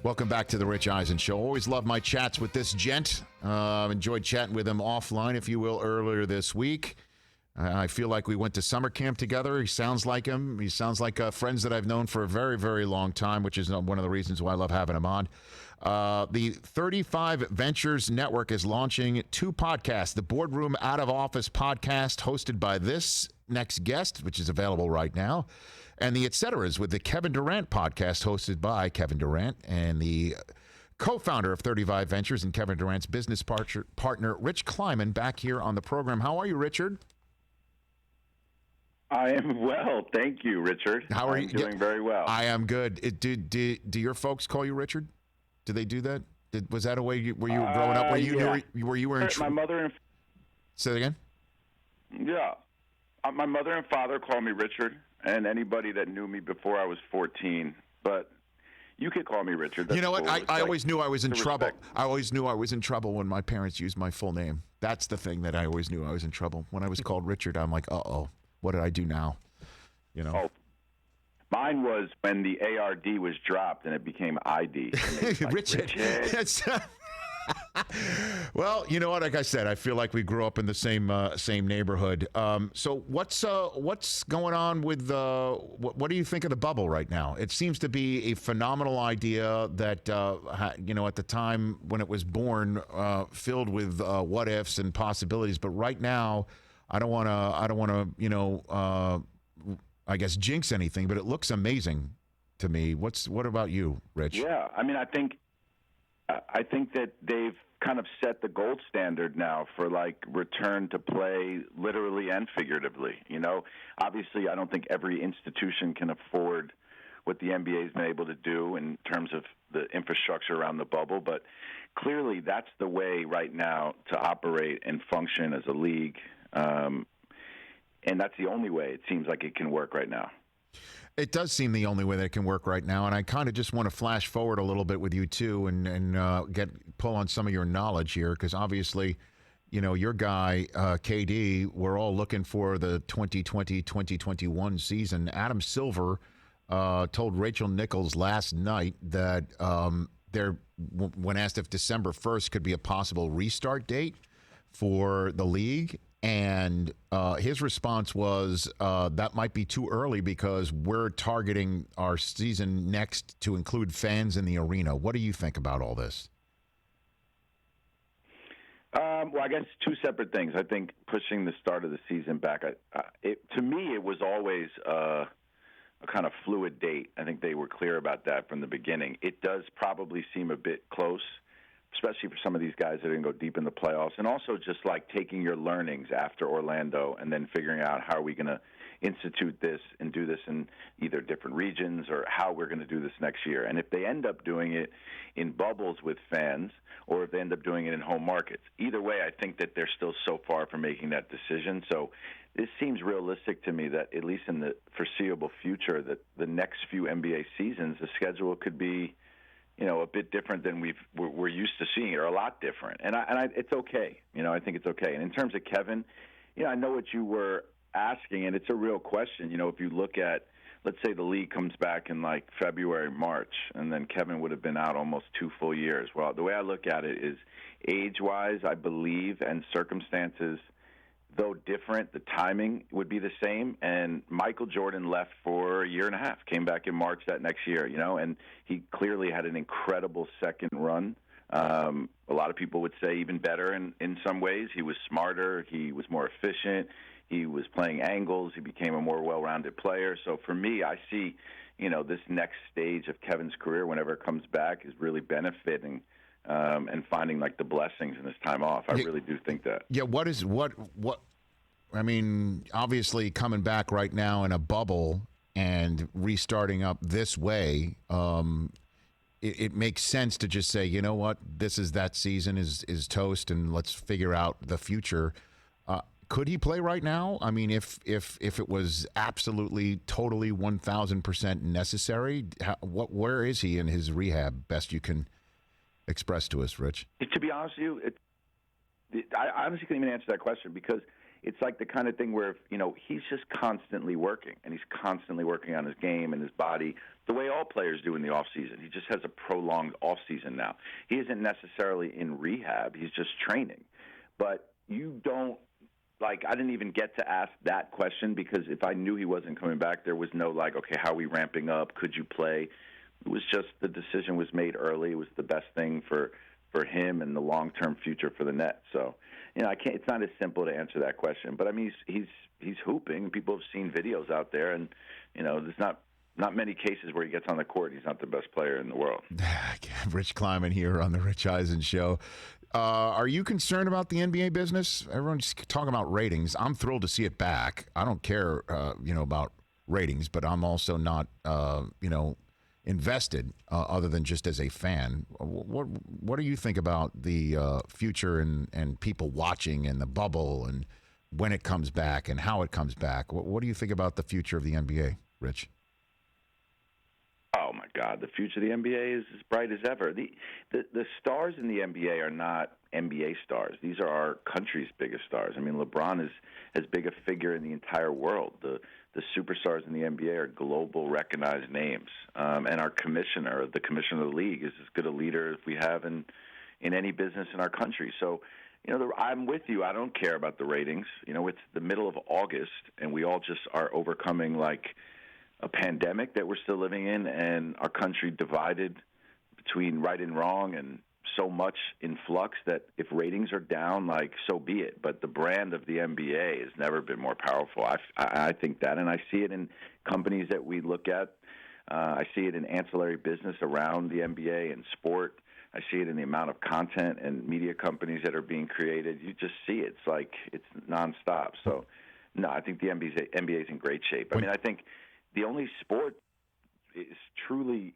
Welcome back to the Rich Eisen Show. Always love my chats with this gent. Enjoyed chatting with him offline, if you will, earlier this week. I feel like we went to summer camp together. He sounds like him. He sounds like friends that I've known for a very, very long time, which is one of the reasons why I love having him on. The 35 Ventures Network is launching 2 podcasts. The Boardroom Out of Office podcast, hosted by this next guest, which is available right now, and the Et Ceteras with the Kevin Durant podcast, hosted by Kevin Durant and the co-founder of 35 Ventures and Kevin Durant's business partner, Rich Kleiman, back here on the program. How are you, Richard? I am well, thank you, Richard. How are you? Doing very well. I am good. Do your folks call you Richard? Do they do that? Was that a way were you growing up? Were you in my mother and say it again? Yeah, my mother and father called me Richard, and anybody that knew me before I was 14. But you could call me Richard. That's you know what? cool. I always knew I was in trouble. Respect. I always knew I was in trouble when my parents used my full name. That's the thing that I always knew I was in trouble. When I was called Richard, I'm like, uh-oh, what did I do now? You know. Oh. Mine was when the ARD was dropped and it became ID. Like, Richard. Well, you know what? Like I said, I feel like we grew up in the same neighborhood. So what's going on with what do you think of the bubble right now? It seems to be a phenomenal idea that at the time when it was born, filled with what ifs and possibilities. But right now, I don't want to I guess jinx anything, but it looks amazing to me. What about you, Rich? Yeah, I mean, I think that they've kind of set the gold standard now for like return to play, literally and figuratively. You know, obviously, I don't think every institution can afford what the NBA has been able to do in terms of the infrastructure around the bubble, but clearly that's the way right now to operate and function as a league. And that's the only way it seems like it can work right now. It does seem the only way that it can work right now, and I kind of just want to flash forward a little bit with you too, and pull on some of your knowledge here, because obviously, you know, your guy KD, we're all looking for the 2020-2021 season. Adam Silver told Rachel Nichols last night that when asked if December 1st could be a possible restart date for the league. And his response was that might be too early because we're targeting our season next to include fans in the arena. What do you think about all this? Well, I guess 2 separate things. I think pushing the start of the season back, to me, it was always a kind of fluid date. I think they were clear about that from the beginning. It does probably seem a bit close, especially for some of these guys that didn't go deep in the playoffs, and also just like taking your learnings after Orlando and then figuring out how are we going to institute this and do this in either different regions or how we're going to do this next year. And if they end up doing it in bubbles with fans or if they end up doing it in home markets, either way, I think that they're still so far from making that decision. So this seems realistic to me that at least in the foreseeable future that the next few NBA seasons, the schedule could be a bit different than we're used to seeing it, or a lot different. And it's okay. I think it's okay. And in terms of Kevin, I know what you were asking, and it's a real question. If you look at, let's say the league comes back in like February, March, and then Kevin would have been out almost 2 full years. Well, the way I look at it is age-wise, I believe, and circumstances, though different, the timing would be the same. And Michael Jordan left for a year and a half, came back in March that next year, and he clearly had an incredible second run. A lot of people would say even better in some ways. He was smarter. He was more efficient. He was playing angles. He became a more well-rounded player. So for me, I see, this next stage of Kevin's career, whenever it comes back, is really benefiting and finding like the blessings in this time off. I really do think that. Yeah. What? I mean, obviously coming back right now in a bubble and restarting up this way, it makes sense to just say, you know what, that season is toast, and let's figure out the future. Could he play right now? I mean, if it was absolutely, totally, 1,000% necessary, where is he in his rehab? Best you can express to us, Rich. To be honest with you, I honestly can't even answer that question, because it's like the kind of thing where, he's just constantly working, and he's constantly working on his game and his body the way all players do in the off season. He just has a prolonged off season now. He isn't necessarily in rehab. He's just training. But you don't, like, I didn't even get to ask that question because if I knew he wasn't coming back, there was no, like, okay, how are we ramping up? Could you play? It was just the decision was made early. It was the best thing for him and the long-term future for the Nets. So, I can't. It's not as simple to answer that question. But I mean, he's hooping. People have seen videos out there, and there's not many cases where he gets on the court. He's not the best player in the world. Rich Kleiman here on the Rich Eisen Show. Are you concerned about the NBA business? Everyone's talking about ratings. I'm thrilled to see it back. I don't care, about ratings, but I'm also not, invested other than just as a fan. What do you think about the future and people watching and the bubble and when it comes back and how it comes back? What do you think about the future of the NBA, Rich? Oh my God, the future of the NBA is as bright as ever. The stars in the NBA are not NBA stars. These are our country's biggest stars. I mean, LeBron is as big a figure in the entire world. The superstars in the NBA are global recognized names. And our commissioner of the league is as good a leader as we have in any business in our country. So, I'm with you. I don't care about the ratings. It's the middle of August, and we all just are overcoming like a pandemic that we're still living in, and our country divided between right and wrong, and so much in flux that if ratings are down, like, so be it. But the brand of the NBA has never been more powerful. I think that, and I see it in companies that we look at. I see it in ancillary business around the NBA and sport. I see it in the amount of content and media companies that are being created. You just see it. It's like it's nonstop. So, no, I think the NBA is in great shape. I mean, I think the only sport is truly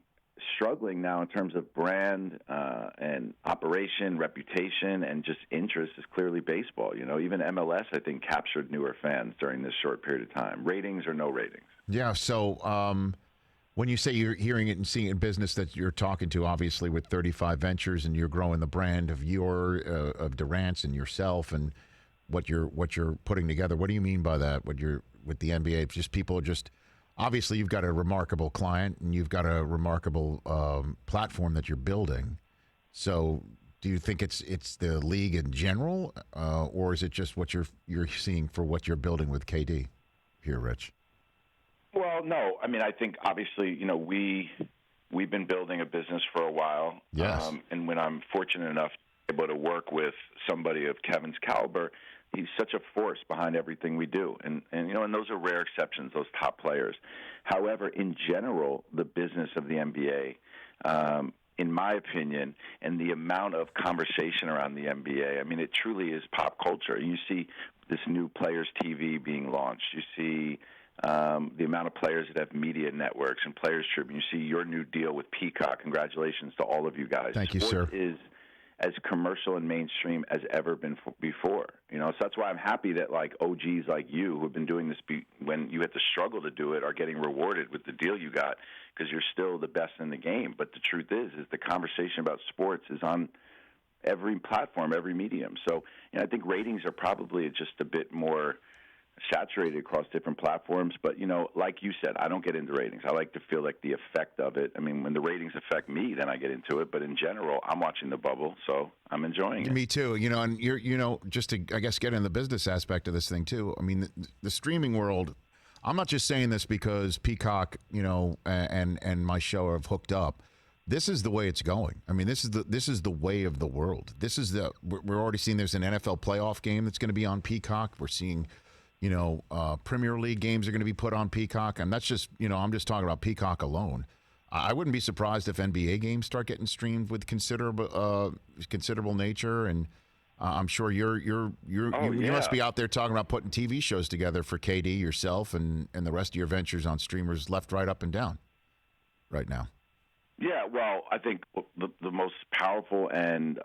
struggling now in terms of brand and operation, reputation, and just interest is clearly baseball. Even MLS, I think, captured newer fans during this short period of time. Ratings or no ratings. Yeah, so when you say you're hearing it and seeing it in business that you're talking to, obviously, with 35 Ventures, and you're growing the brand of of Durant's and yourself and what you're putting together, what do you mean by that? With the NBA, just people are just... Obviously, you've got a remarkable client and you've got a remarkable platform that you're building. So, do you think it's the league in general, or is it just what you're seeing for what you're building with KD here, Rich? Well, no. I mean, I think obviously, we've been building a business for a while. Yes. And when I'm fortunate enough to be able to work with somebody of Kevin's caliber, he's such a force behind everything we do. And those are rare exceptions, those top players. However, in general, the business of the NBA, in my opinion, and the amount of conversation around the NBA, I mean, it truly is pop culture. You see this new Players TV being launched. You see the amount of players that have media networks and Players Tribune. You see your new deal with Peacock. Congratulations to all of you guys. Thank you, sir. Sports is as commercial and mainstream as ever been before. So that's why I'm happy that like OGs like you who have been doing this when you had to struggle to do it are getting rewarded with the deal you got because you're still the best in the game. But the truth is the conversation about sports is on every platform, every medium. So I think ratings are probably just a bit more saturated across different platforms. But, like you said, I don't get into ratings. I like to feel like the effect of it. I mean, when the ratings affect me, then I get into it. But in general, I'm watching the bubble, so I'm enjoying it. Me too. And you're, just to, I guess, get in the business aspect of this thing too. I mean, the streaming world, I'm not just saying this because Peacock, and my show have hooked up. This is the way it's going. I mean, this is the way of the world. We're already seeing there's an NFL playoff game that's going to be on Peacock. We're seeing Premier League games are going to be put on Peacock, and that's just, I'm just talking about Peacock alone. I wouldn't be surprised if NBA games start getting streamed with considerable nature, and I'm sure you must be out there talking about putting TV shows together for KD, yourself, and the rest of your ventures on streamers left, right, up, and down right now. Yeah, well, I think the most powerful and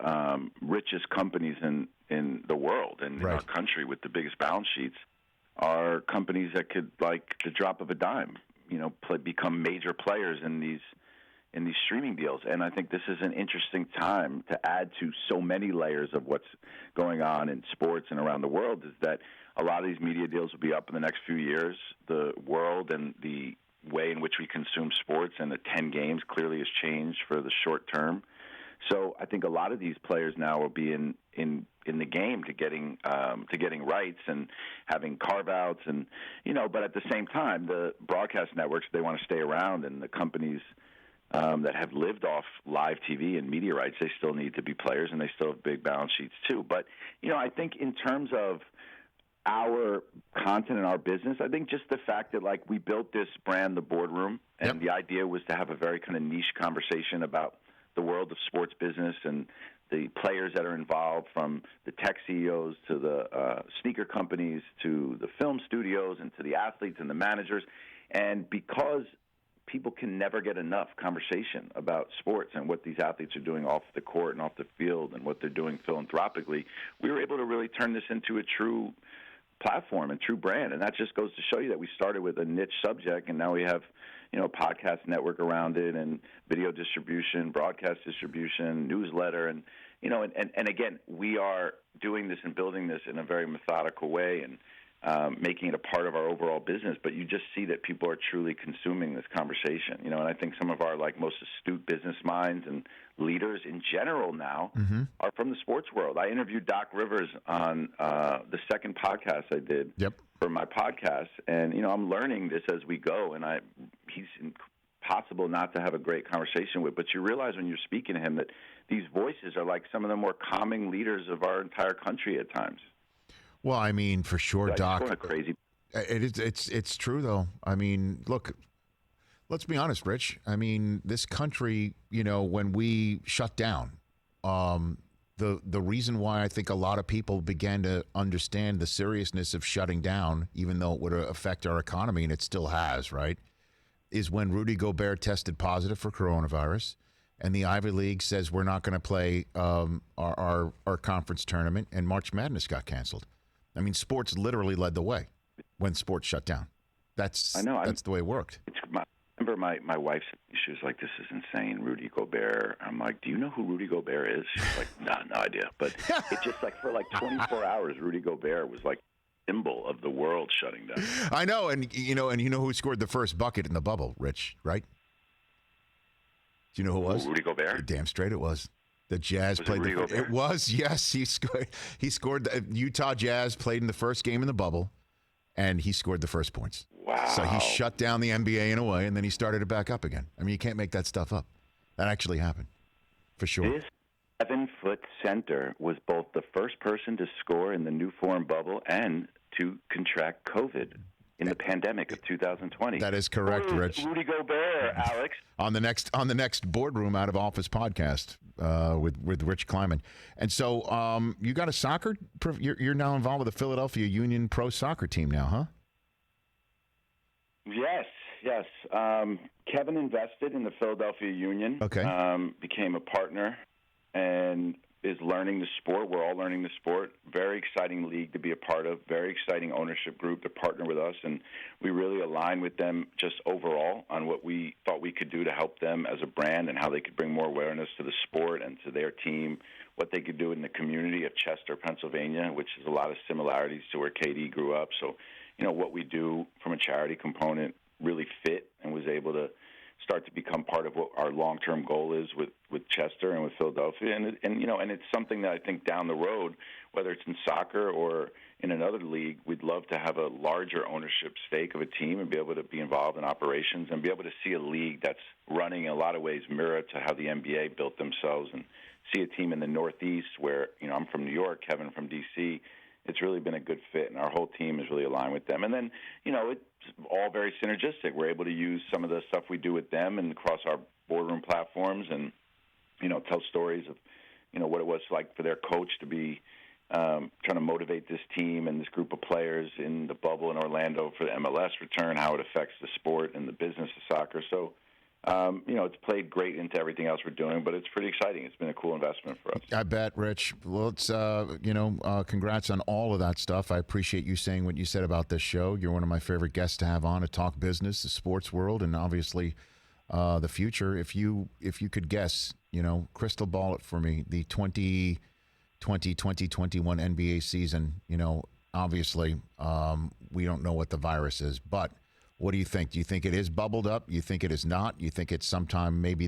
richest companies in the world and in our country with the biggest balance sheets are companies that could, like the drop of a dime, become major players in these streaming deals. And I think this is an interesting time to add to so many layers of what's going on in sports and around the world, is that a lot of these media deals will be up in the next few years. The world and the way in which we consume sports, and the 10 games clearly has changed for the short term. So I think a lot of these players now will be in the game to getting rights and having carve-outs, and but at the same time, the broadcast networks, they want to stay around, and the companies that have lived off live TV and media rights, they still need to be players, and they still have big balance sheets too. But I think in terms of our content and our business, I think just the fact that we built this brand, The Boardroom, and the idea was to have a very kind of niche conversation about the world of sports business and the players that are involved, from the tech CEOs to the sneaker companies to the film studios and to the athletes and the managers. And because people can never get enough conversation about sports and what these athletes are doing off the court and off the field and what they're doing philanthropically, we were able to really turn this into a true platform and true brand. And that just goes to show you that we started with a niche subject, and now we have a podcast network around it, and video distribution, broadcast distribution, newsletter, and again, we are doing this and building this in a very methodical way, and making it a part of our overall business. But you just see that people are truly consuming this conversation, and I think some of our most astute business minds and leaders in general now are from the sports world. I interviewed Doc Rivers on the second podcast I did for my podcast, and I'm learning this as we go, and he's impossible not to have a great conversation with. But you realize when you're speaking to him that these voices are like some of the more calming leaders of our entire country at times. Well, I mean, for sure, Doc. It's crazy. It's true, though. I mean, look, let's be honest, Rich. I mean, this country, when we shut down, the reason why I think a lot of people began to understand the seriousness of shutting down, even though it would affect our economy, and it still has, right, is when Rudy Gobert tested positive for coronavirus, and the Ivy League says we're not going to play our conference tournament, and March Madness got canceled. I mean, sports literally led the way when sports shut down. That's the way it worked. I remember my wife, she was like, "This is insane, Rudy Gobert." I'm like, "Do you know who Rudy Gobert is?" She's like, no idea. But it's just for 24 hours, Rudy Gobert was symbol of the world shutting down. I know, and you know who scored the first bucket in the bubble, Rich, right? Do you know who it was? Rudy Gobert? Damn straight it was. The Jazz played. It was, yes. He scored. The Utah Jazz played in the first game in the bubble, and he scored the first points. Wow. So he shut down the NBA in a way, and then he started it back up again. I mean, you can't make that stuff up. That actually happened, for sure. This 7-foot center was both the first person to score in the new form bubble and to contract COVID in the pandemic of 2020. That is correct, Rich. Rudy Gobert, Alex. On the next Boardroom Out of Office podcast with Rich Kleiman. And so you got a soccer. You're now involved with the Philadelphia Union pro soccer team now, huh? Yes. Kevin invested in the Philadelphia Union. Okay. Became a partner and is learning the sport. We're all learning the sport. Very exciting league to be a part of. Very exciting ownership group to partner with us. And we really align with them just overall on what we thought we could do to help them as a brand and how they could bring more awareness to the sport and to their team, what they could do in the community of Chester, Pennsylvania, which is a lot of similarities to where KD grew up. So, what we do from a charity component really fit and was able to start to become part of what our long-term goal is with Chester and with Philadelphia. And it's something that I think down the road, whether it's in soccer or in another league, we'd love to have a larger ownership stake of a team and be able to be involved in operations and be able to see a league that's running in a lot of ways mirror to how the NBA built themselves, and see a team in the Northeast where, I'm from New York, Kevin from D.C., it's really been a good fit, and our whole team is really aligned with them. And then, it's all very synergistic. We're able to use some of the stuff we do with them and across our boardroom platforms and, tell stories of, what it was like for their coach to be trying to motivate this team and this group of players in the bubble in Orlando for the MLS return, how it affects the sport and the business of soccer. So, it's played great into everything else we're doing, but it's pretty exciting. It's been a cool investment for us. I bet, Rich. Well, it's, congrats on all of that stuff. I appreciate you saying what you said about this show. You're one of my favorite guests to have on to talk business, the sports world, and obviously the future. If you could guess, crystal ball it for me, the 2020-2021 NBA season, obviously we don't know what the virus is, but What do you think? Do you think it is bubbled up? You think it is not? You think it's sometime maybe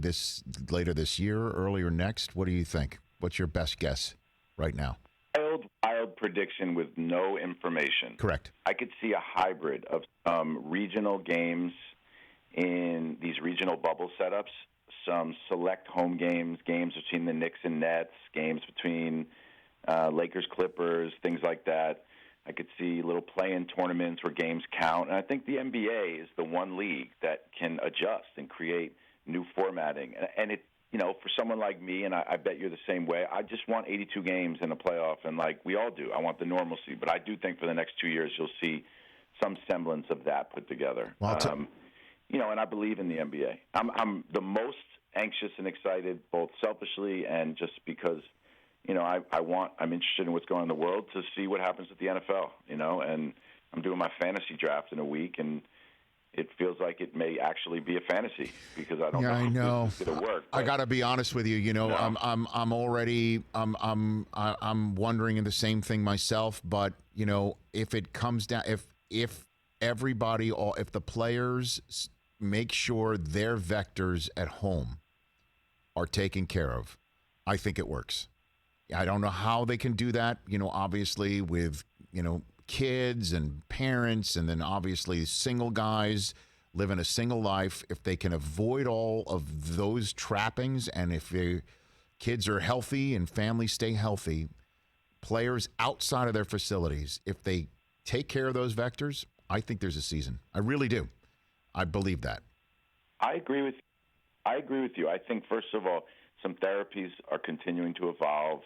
later this year, earlier next? What do you think? What's your best guess right now? Wild prediction with no information. Correct. I could see a hybrid of regional games in these regional bubble setups, some select home games between the Knicks and Nets, games between Lakers, Clippers, things like that. I could see little play-in tournaments where games count. And I think the NBA is the one league that can adjust and create new formatting. And it, for someone like me, and I bet you're the same way, I just want 82 games in a playoff, and like we all do. I want the normalcy. But I do think for the next 2 years you'll see some semblance of that put together. Well, and I believe in the NBA. I'm the most anxious and excited, both selfishly and just because I'm interested in what's going on in the world to see what happens with the NFL, and I'm doing my fantasy draft in a week, and it feels like it may actually be a fantasy because I don't know if it's going to work. I got to be honest with you. I'm already I'm wondering in the same thing myself. But if it comes down, if the players make sure their vectors at home are taken care of, I think it works. I don't know how they can do that, obviously with, kids and parents, and then obviously single guys living a single life. If they can avoid all of those trappings, and if their kids are healthy and families stay healthy, players outside of their facilities, if they take care of those vectors, I think there's a season. I really do. I believe that. I agree with you. I think, first of all, some therapies are continuing to evolve.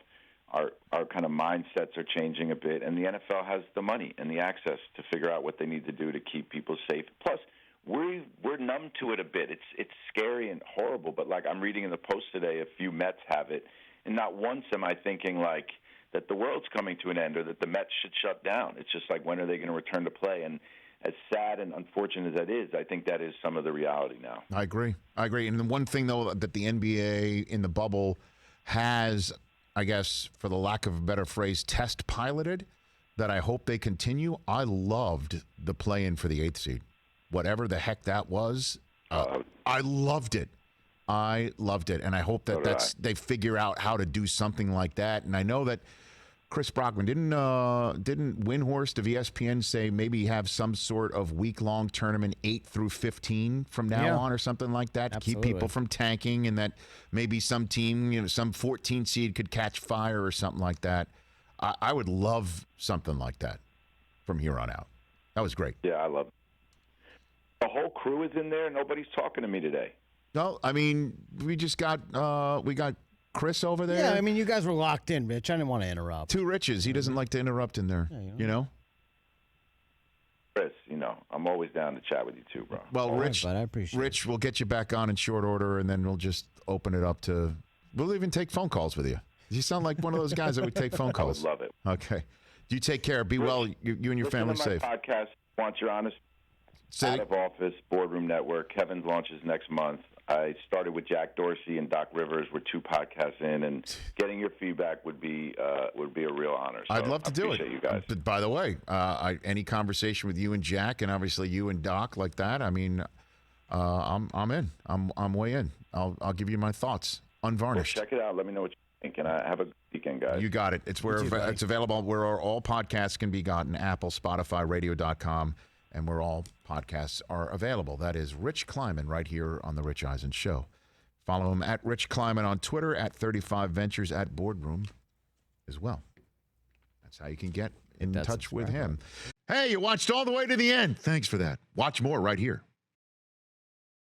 Our kind of mindsets are changing a bit, and the NFL has the money and the access to figure out what they need to do to keep people safe. Plus, we're numb to it a bit. It's scary and horrible, but like I'm reading in the Post today, a few Mets have it, and not once am I thinking like that the world's coming to an end or that the Mets should shut down. It's just like, when are they going to return to play? And as sad and unfortunate as that is, I think that is some of the reality now. I agree. And the one thing, though, that the NBA in the bubble has, I guess, for the lack of a better phrase, test piloted, that I hope they continue. I loved the play-in for the 8th seed. Whatever the heck that was, I loved it. And I hope that they figure out how to do something like that. And I know that Chris Brockman didn't Windhorst of ESPN say maybe have some sort of week-long tournament 8 through 15 from now on or something like that to keep people from tanking, and that maybe some team, some 14 seed could catch fire or something like that. I would love something like that from here on out. That was great. Yeah, I love it. The whole crew is in there. Nobody's talking to me today. No, I mean, we got Chris over there. Yeah, I mean, you guys were locked in, Rich. I didn't want to interrupt. Two Riches. He doesn't like to interrupt in there, Chris, I'm always down to chat with you too, bro. Well, Rich, I appreciate Rich, we'll get you back on in short order, and then we'll just open it up to. We'll even take phone calls with you. You sound like one of those guys that would take phone calls. I would love it. Okay. You take care. Be Rich, well. You and your family safe. My podcast, Want Your Honest, Out of Office, Boardroom Network. Kevin's launches next month. I started with Jack Dorsey and Doc Rivers. We're 2 podcasts in, and getting your feedback would be a real honor. So I'd love to do it. You guys. But by the way, any conversation with you and Jack, and obviously you and Doc like that, I mean, I'm in. I'm way in. I'll give you my thoughts, unvarnished. Well, check it out. Let me know what you think, and have a good weekend, guys. You got it. It's it's available where all podcasts can be gotten: Apple, Spotify, Radio.com. And where all podcasts are available. That is Rich Kleiman right here on The Rich Eisen Show. Follow him at Rich Kleiman on Twitter, at 35 Ventures, at Boardroom as well. That's how you can get in touch with him. Hey, you watched all the way to the end. Thanks for that. Watch more right here